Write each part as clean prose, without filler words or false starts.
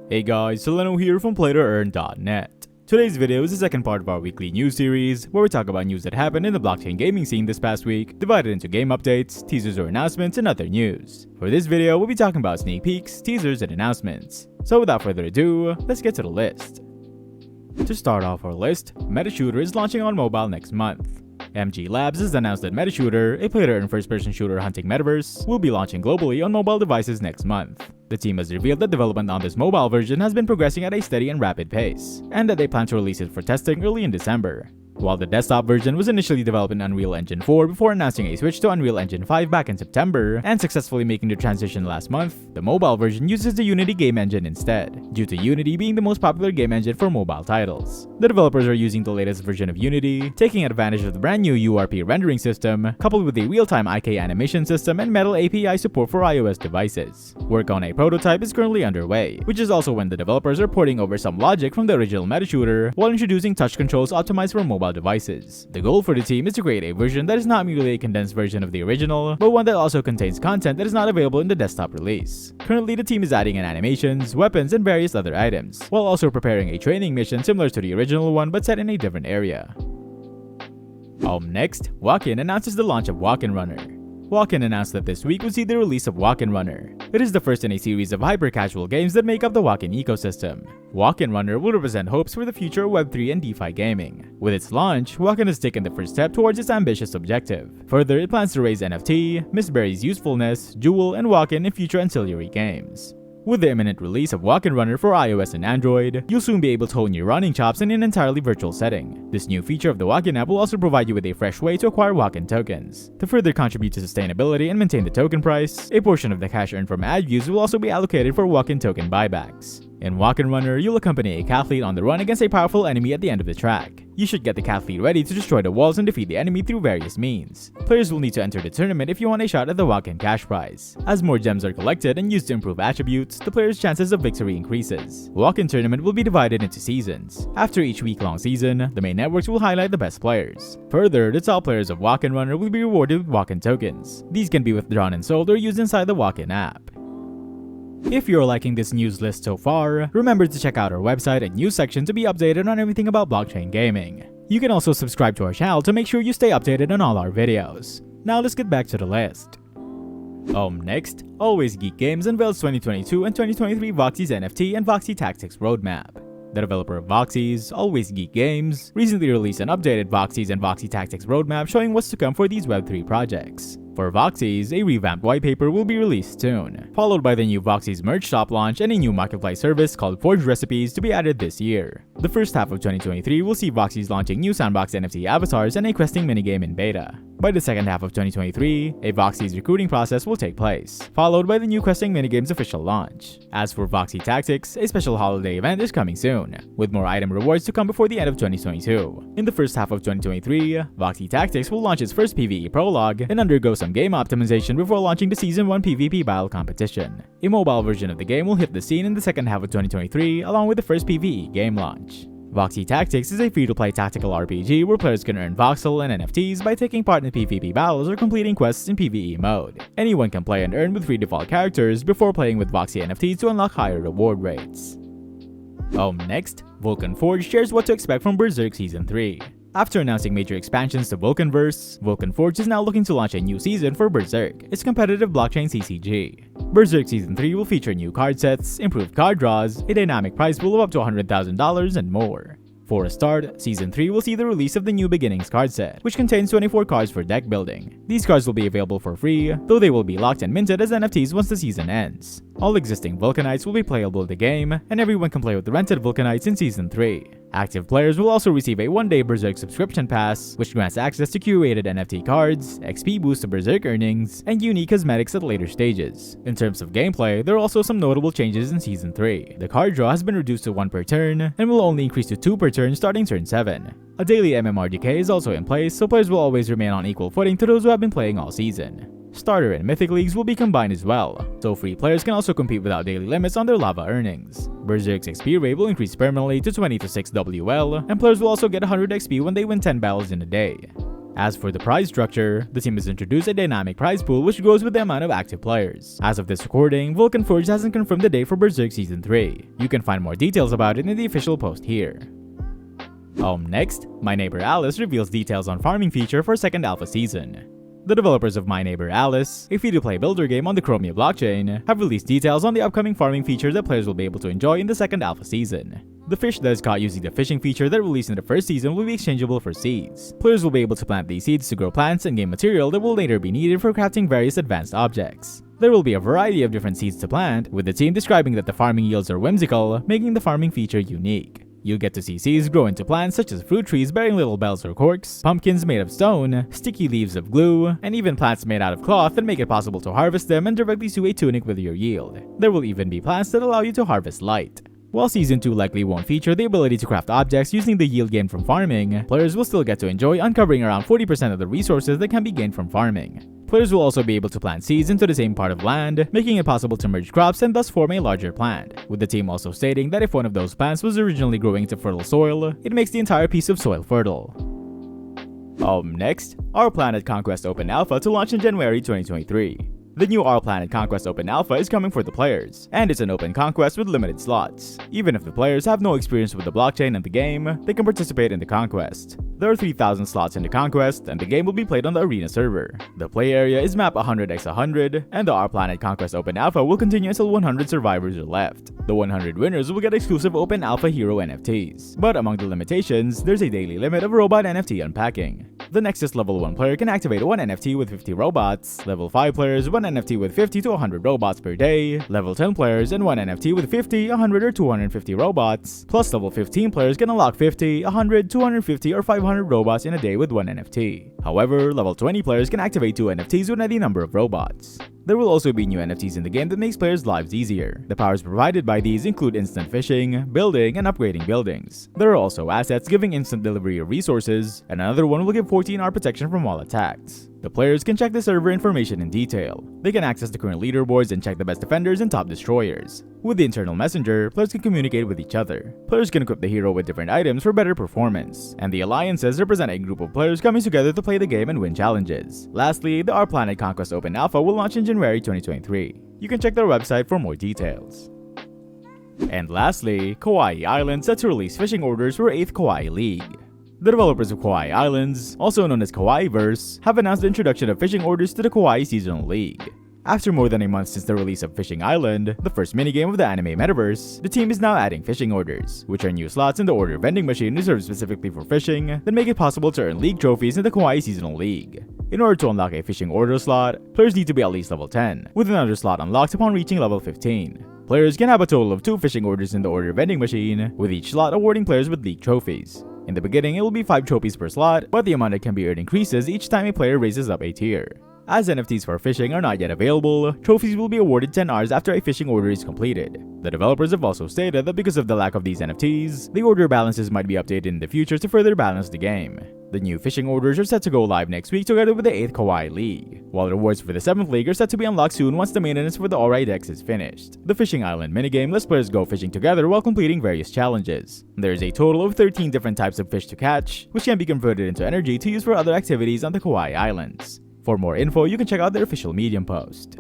Hey guys, Soleno here from PlayToEarn.net. Today's video is the second part of our weekly news series, where we talk about news that happened in the blockchain gaming scene this past week, divided into game updates, teasers or announcements, and other news. For this video, we'll be talking about sneak peeks, teasers, and announcements. So without further ado, let's get to the list. To start off our list, MetaShooter is launching on mobile next month. MG Labs has announced that MetaShooter, a play-to-earn first-person shooter hunting metaverse, will be launching globally on mobile devices next month. The team has revealed that development on this mobile version has been progressing at a steady and rapid pace, and that they plan to release it for testing early in December. While the desktop version was initially developed in Unreal Engine 4 before announcing a switch to Unreal Engine 5 back in September and successfully making the transition last month, the mobile version uses the Unity game engine instead, due to Unity being the most popular game engine for mobile titles. The developers are using the latest version of Unity, taking advantage of the brand new URP rendering system, coupled with a real-time IK animation system and Metal API support for iOS devices. Work on a prototype is currently underway, which is also when the developers are porting over some logic from the original MetaShooter while introducing touch controls optimized for mobile devices. The goal for the team is to create a version that is not merely a condensed version of the original, but one that also contains content that is not available in the desktop release. Currently, the team is adding in animations, weapons, and various other items, while also preparing a training mission similar to the original one but set in a different area. Next, Walken announces the launch of Walken Runner. Walken announced that this week would see the release of Walken Runner. It is the first in a series of hyper-casual games that make up the Walken ecosystem. Walken Runner will represent hopes for the future of Web3 and DeFi gaming. With its launch, Walken has taken the first step towards its ambitious objective. Further, it plans to raise NFT, Miss Berry's usefulness, Jewel, and Walken in future ancillary games. With the imminent release of Walken Runner for iOS and Android, you'll soon be able to hone your running chops in an entirely virtual setting. This new feature of the Walken app will also provide you with a fresh way to acquire Walken tokens. To further contribute to sustainability and maintain the token price, a portion of the cash earned from ad views will also be allocated for Walken token buybacks. In Walken Runner, you'll accompany a cathlete on the run against a powerful enemy at the end of the track. You should get the cathlete ready to destroy the walls and defeat the enemy through various means. Players will need to enter the tournament if you want a shot at the Walken cash prize. As more gems are collected and used to improve attributes, the player's chances of victory increases. Walken tournament will be divided into seasons. After each week-long season, the main networks will highlight the best players. Further, the top players of Walken Runner will be rewarded with Walken tokens. These can be withdrawn and sold or used inside the Walken app. If you're liking this news list so far, remember to check out our website and news section to be updated on everything about blockchain gaming. You can also subscribe to our channel to make sure you stay updated on all our videos. Now let's get back to the list. Next, Always Geek Games unveils 2022 and 2023 Voxies NFT and Voxie Tactics roadmap. The developer of Voxies, Always Geek Games, recently released an updated Voxies and Voxie Tactics roadmap showing what's to come for these Web3 projects. For Voxies, a revamped white paper will be released soon, followed by the new Voxies merch shop launch and a new marketplace service called Forged Recipes to be added this year. The first half of 2023 will see Voxies launching new sandbox NFT avatars and a questing minigame in beta. By the second half of 2023, a Voxies recruiting process will take place, followed by the new questing minigame's official launch. As for Voxie Tactics, a special holiday event is coming soon, with more item rewards to come before the end of 2022. In the first half of 2023, Voxie Tactics will launch its first PvE prologue and undergo some game optimization before launching the Season 1 PvP battle competition. A mobile version of the game will hit the scene in the second half of 2023, along with the first PvE game launch. Voxie Tactics is a free-to-play tactical RPG where players can earn voxel and NFTs by taking part in PvP battles or completing quests in PvE mode. Anyone can play and earn with 3 default characters before playing with Voxie NFTs to unlock higher reward rates. Next, Walken Forge shares what to expect from Berserk Season 3. After announcing major expansions to Walkenverse, Walken Forge is now looking to launch a new season for Berserk, its competitive blockchain CCG. Berserk Season 3 will feature new card sets, improved card draws, a dynamic prize pool of up to $100,000, and more. For a start, Season 3 will see the release of the New Beginnings card set, which contains 24 cards for deck building. These cards will be available for free, though they will be locked and minted as NFTs once the season ends. All existing Vulcanites will be playable in the game, and everyone can play with the rented Vulcanites in Season 3. Active players will also receive a 1-day Berserk subscription pass, which grants access to curated NFT cards, XP boost to Berserk earnings, and unique cosmetics at later stages. In terms of gameplay, there are also some notable changes in Season 3. The card draw has been reduced to 1 per turn, and will only increase to 2 per turn starting turn 7. A daily MMRDK is also in place, so players will always remain on equal footing to those who have been playing all season. Starter and Mythic Leagues will be combined as well, so free players can also compete without daily limits on their lava earnings. Berserk's XP rate will increase permanently to 20 to 6 WL, and players will also get 100 XP when they win 10 battles in a day. As for the prize structure, the team has introduced a dynamic prize pool which grows with the amount of active players. As of this recording, Walken Forge hasn't confirmed the date for Berserk Season 3. You can find more details about it in the official post here. Next, My Neighbor Alice reveals details on farming feature for second alpha season. The developers of My Neighbor Alice, a free-to-play builder game on the Chromia blockchain, have released details on the upcoming farming feature that players will be able to enjoy in the second alpha season. The fish that is caught using the fishing feature that released in the first season will be exchangeable for seeds. Players will be able to plant these seeds to grow plants and gain material that will later be needed for crafting various advanced objects. There will be a variety of different seeds to plant, with the team describing that the farming yields are whimsical, making the farming feature unique. You'll get to see seeds grow into plants such as fruit trees bearing little bells or corks, pumpkins made of stone, sticky leaves of glue, and even plants made out of cloth that make it possible to harvest them and directly sew a tunic with your yield. There will even be plants that allow you to harvest light. While Season 2 likely won't feature the ability to craft objects using the yield gained from farming, players will still get to enjoy uncovering around 40% of the resources that can be gained from farming. Players will also be able to plant seeds into the same part of land, making it possible to merge crops and thus form a larger plant, with the team also stating that if one of those plants was originally growing into fertile soil, it makes the entire piece of soil fertile. Next, Our Planet Conquest Open Alpha to launch in January 2023. The new Our Planet Conquest Open Alpha is coming for the players, and it's an open conquest with limited slots. Even if the players have no experience with the blockchain and the game, they can participate in the conquest. There are 3,000 slots in the conquest, and the game will be played on the arena server. The play area is map 100x100, and the Our Planet Conquest Open Alpha will continue until 100 survivors are left. The 100 winners will get exclusive Open Alpha Hero NFTs, but among the limitations, there's a daily limit of robot NFT unpacking. The Nexus level 1 player can activate one NFT with 50 robots, level 5 players one NFT with 50 to 100 robots per day, level 10 players and one NFT with 50, 100 or 250 robots, plus level 15 players can unlock 50, 100, 250 or 500 robots in a day with one NFT. However, level 20 players can activate 2 NFTs with any number of robots. There will also be new NFTs in the game that makes players' lives easier. The powers provided by these include instant fishing, building, and upgrading buildings. There are also assets giving instant delivery of resources, and another one will give 14-hour protection from all attacks. The players can check the server information in detail. They can access the current leaderboards and check the best defenders and top destroyers. With the internal messenger, players can communicate with each other. Players can equip the hero with different items for better performance, and the alliances represent a group of players coming together to play the game and win challenges. Lastly, the Our Planet Conquest Open Alpha will launch in January 2023. You can check their website for more details. And lastly, Kauai Island set to release fishing orders for 8th Kauai League. The developers of Kauai Islands, also known as Kauaiverse, have announced the introduction of fishing orders to the Kauai Seasonal League. After more than a month since the release of Fishing Island, the first minigame of the anime metaverse, the team is now adding fishing orders, which are new slots in the order vending machine reserved specifically for fishing that make it possible to earn league trophies in the Kauai Seasonal League. In order to unlock a fishing order slot, players need to be at least level 10, with another slot unlocked upon reaching level 15. Players can have a total of 2 fishing orders in the order vending machine, with each slot awarding players with league trophies. In the beginning, it will be 5 trophies per slot, but the amount that can be earned increases each time a player raises up a tier. As NFTs for fishing are not yet available, trophies will be awarded 10 hours after a fishing order is completed. The developers have also stated that because of the lack of these NFTs, the order balances might be updated in the future to further balance the game. The new fishing orders are set to go live next week together with the 8th Kauai League, while rewards for the 7th League are set to be unlocked soon once the maintenance for the Ori Dex is finished. The Fishing Island minigame lets players go fishing together while completing various challenges. There is a total of 13 different types of fish to catch, which can be converted into energy to use for other activities on the Kauai Islands. For more info, you can check out their official Medium post.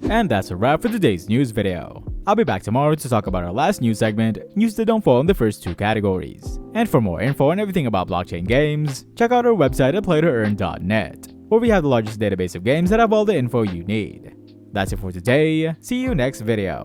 And that's a wrap for today's news video. I'll be back tomorrow to talk about our last news segment, news that don't fall in the first 2 categories. And for more info on everything about blockchain games, check out our website at PlayToEarn.net, where we have the largest database of games that have all the info you need. That's it for today, see you next video.